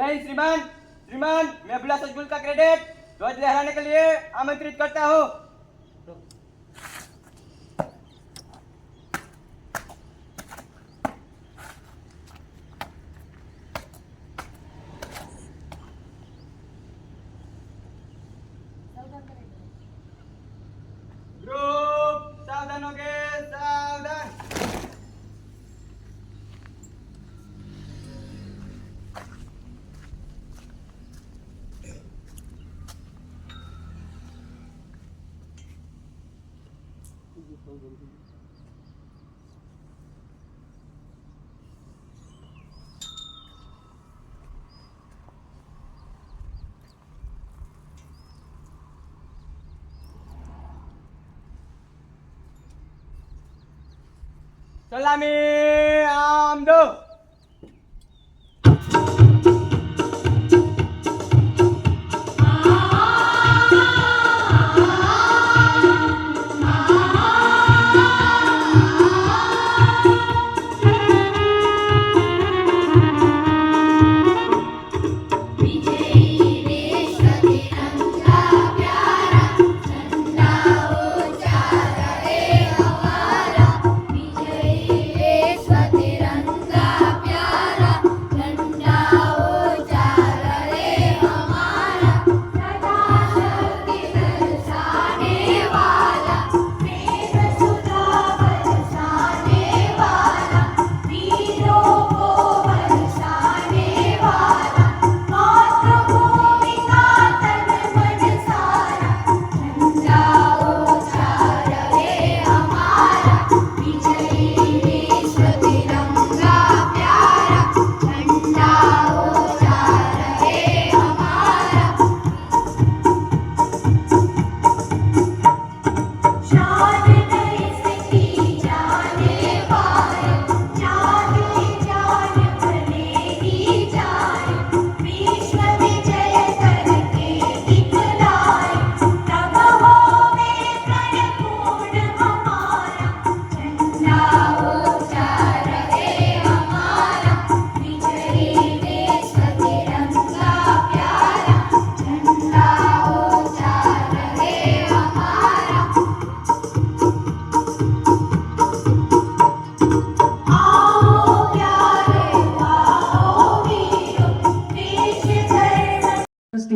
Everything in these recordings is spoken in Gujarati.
जय हिंद श्रीमान। श्रीमान, मैं अभिलाषा स्कूल का कैडेट ध्वज लहराने के लिए आमंत्रित करता हूँ। ग्रुप सावधान हो गए, सावधान। सलामी आम दो।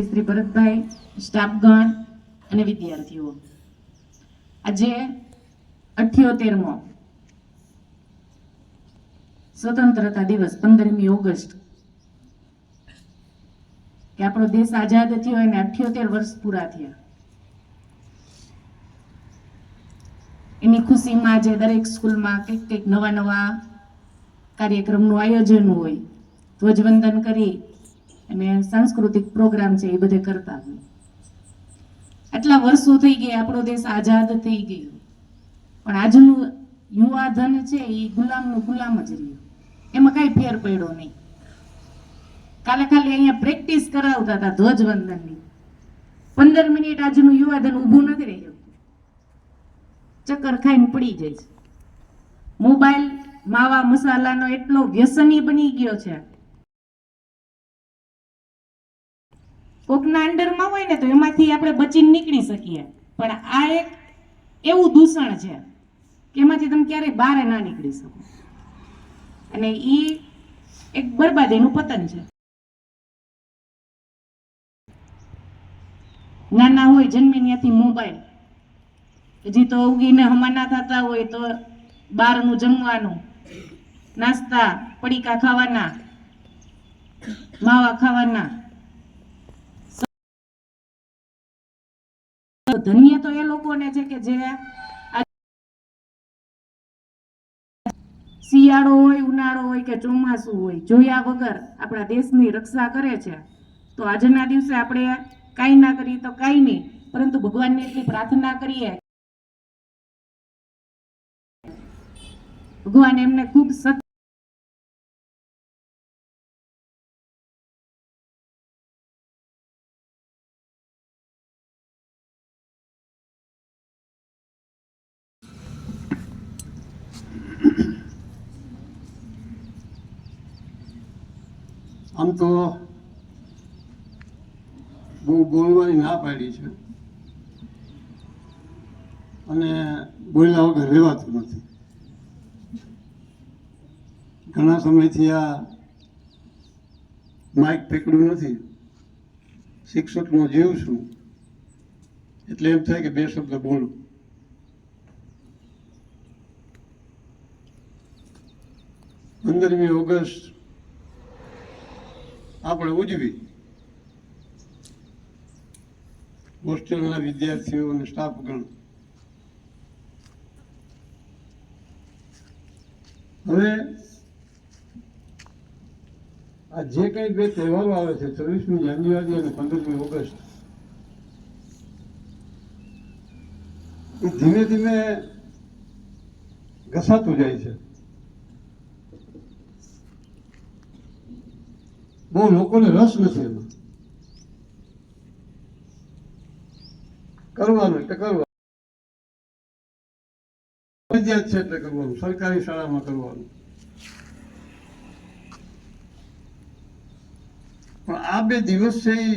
શ્રી ભરતભાઈ, સ્ટાફગણ અને વિદ્યાર્થીઓ, આજે 78મો સ્વતંત્રતા દિવસ 15મી ઓગસ્ટ કે આપણો દેશ આઝાદ થયો અને 78 વર્ષ પૂરા થયા. એની ખુશીમાં આજે દરેક સ્કૂલમાં કંઈક નવા કાર્યક્રમનું આયોજન હોય, ધ્વજવંદન કરી અને સાંસ્કૃતિક પ્રોગ્રામ છે એ બધે કરતા હોય. આટલા વર્ષો થઈ ગયા, આપણો દેશ આઝાદ થઈ ગયો, પણ આજનું યુવા ધન છે એ ગુલામનું ગુલામ જ રહ્યું. એમાં કઈ ફેર પડ્યો નહીં. કાલે ખાલી અહીંયા પ્રેક્ટિસ કરાવતા હતા ધ્વજવંદનની. 15 મિનિટ આજનું યુવા ધન ઊભું નથી રહ્યું, ચક્કર ખાઈને પડી જાય છે. મોબાઈલ માવા મસાલાનો એટલો વ્યસની બની ગયો છે. કોકના અંડરમાં હોય ને તો એમાંથી આપણે બચીને નીકળી શકીએ, પણ આ એક એવું દૂષણ છે કે એમાંથી તમે ક્યારેય બહાર ના નીકળી શકો, અને એ એક બરબાદીનું પતન છે. નાના હોય જન્મે ત્યાંથી મોબાઈલ, હજી તો ઉગીને હમાના થતા હોય તો બહારનું જમવાનું, નાસ્તા, પડીકા ખાવાના, માવા ખાવાના. ધન્ય તો એ લોકોને છે કે જે શિયાળો હોય, ઉનાળો હોય કે ચોમાસું હોય, જોયા વગર આપણા દેશની રક્ષા કરે છે. તો આજના દિવસે આપણે કાંઈ ના કરીએ તો કાંઈ નહીં, પરંતુ ભગવાનને એટલી પ્રાર્થના કરીએ ભગવાન એમને ખૂબ સત આમ તો બહુ બોલવાની ના પાડી છે અને બોલ્યા વગર રહેવાતું નથી. ઘણા સમયથી આ માઇક પકડ્યું નથી. શિક્ષકનો જીવ છું એટલે એમ થાય કે બે શબ્દ બોલું. 15મી ઓગસ્ટ આપણે ઉજવી. હોસ્ટેલના વિદ્યાર્થીઓ અને સ્ટાફગણ. હવે આ જે કંઈ બે તહેવારો આવે છે, 26મી જાન્યુઆરી અને 15મી ઓગસ્ટ, એ ધીમે ધીમે ઘસાતું જાય છે. બહુ લોકોને રસ નથી એમાં. કરવાનું એટલે કરવાનું, ફરજિયાત છે એટલે કરવાનું, સરકારી શાળામાં કરવાનું. પણ આ બે દિવસ છે એ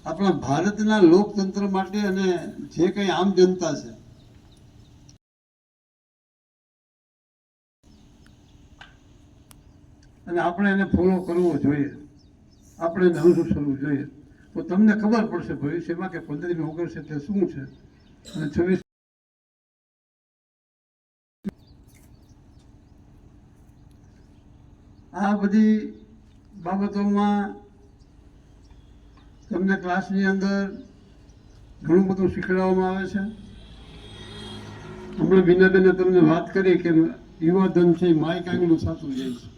આપણા ભારતના લોકતંત્ર માટે અને જે કંઈ આમ જનતા છે અને આપણે એને ફોલો કરવો જોઈએ, આપણે એને અનુસરવું જોઈએ. તો તમને ખબર પડશે ભવિષ્યમાં કે 15મી ઓગસ્ટ એટલે શું છે અને 26 આ બધી બાબતોમાં તમને ક્લાસની અંદર ઘણું બધું શીખવાડવામાં આવે છે. હમણાં બીનાબેને તમને વાત કરી કે યુવાધન છે માઇક આંગળું થતું જાય છે,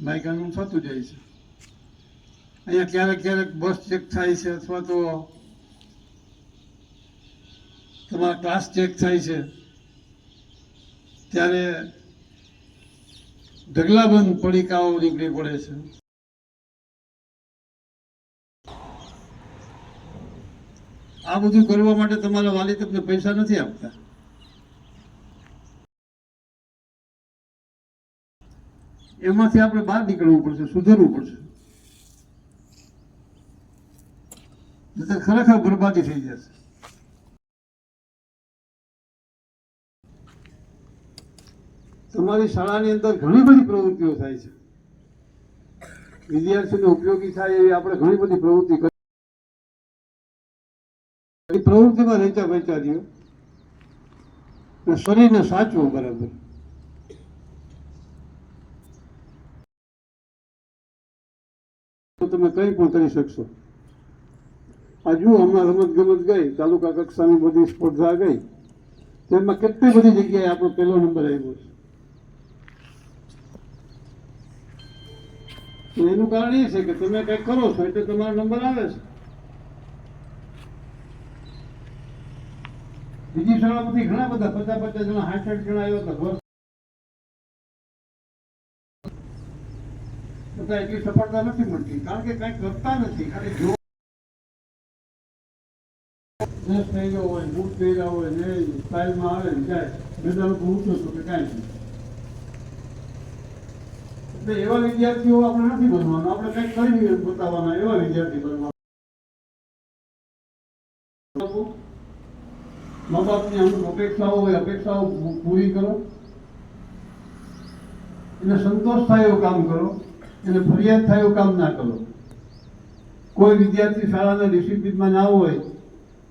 માઇક આંગળું થતું જાય છે. અહીંયા ક્યારેક ક્યારેક બસ ચેક થાય છે અથવા તો તમારા ક્લાસ ચેક થાય છે ત્યારે ઢગલાબંધ પડીકાઓ નીકળી પડે છે. આ બધું કરવા માટે તમારા વાલી તમને પૈસા નથી આપતા. એમાંથી આપણે બહાર નીકળવું પડશે, સુધરવું પડશે. નહીંતર ખરેખર બરબાદી થઈ જશે. તમારી શાળાની અંદર ઘણી બધી પ્રવૃત્તિઓ થાય છે, વિદ્યાર્થીઓને ઉપયોગી થાય એવી આપણે ઘણી બધી પ્રવૃત્તિ કરી. પ્રવૃત્તિમાં રહેતા બચા દો, શરીરને સાચવો બરાબર. તો તમે કંઈ પણ કરી શકશો. આ જુઓ, હમણાં રમત ગમત ગઈ, તાલુકા કક્ષાની બધી સ્પર્ધા ગઈ, તેમાં કેટલી બધી જગ્યાએ આપણો પહેલો નંબર આવ્યો છે. એનું કારણ એ છે કે તમે કંઈક કરો છો એટલે તમારો નંબર આવે છે. બીજી શાળામાંથી ઘણા બધા 50-50 જણા 60 જણા આવ્યા હતા. છતાં એટલી સફળતા નથી મળતી કારણ કે કંઈક કરતા નથી. ખાલી જો ડ્રેસ પહેર્યો હોય, બૂટ પહેર્યા હોય ને સ્ટાઇલમાં આવે ને જાય, બધા લોકો ઊંચો છો કે કાંઈ નહીં. એટલે એવા વિદ્યાર્થીઓ આપણે નથી બનવાના, આપણે કંઈક કરીને બતાવવાના એવા વિદ્યાર્થી બનવાના. મા બાપની અમુક અપેક્ષાઓ હોય, અપેક્ષાઓ પૂરી કરો, એને સંતોષ થાય એવું કામ કરો, એને ફરિયાદ થાય એવું કામ ના કરો. કોઈ વિદ્યાર્થી શાળાના ડિસિપ્લિનમાં ના હોય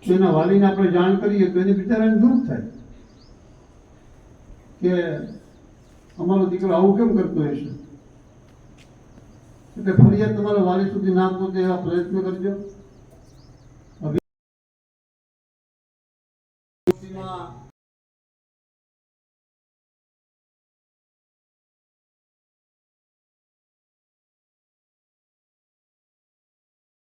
તો એના વાલીને આપણે જાણ કરીએ તો એને બિચારાને દુઃખ થાય કે અમારો દીકરો આવું કેમ કરતો હશે. એટલે ફરિયાદ તમારા વાલી સુધી ના પહોંચે એવા પ્રયત્ન કરજો.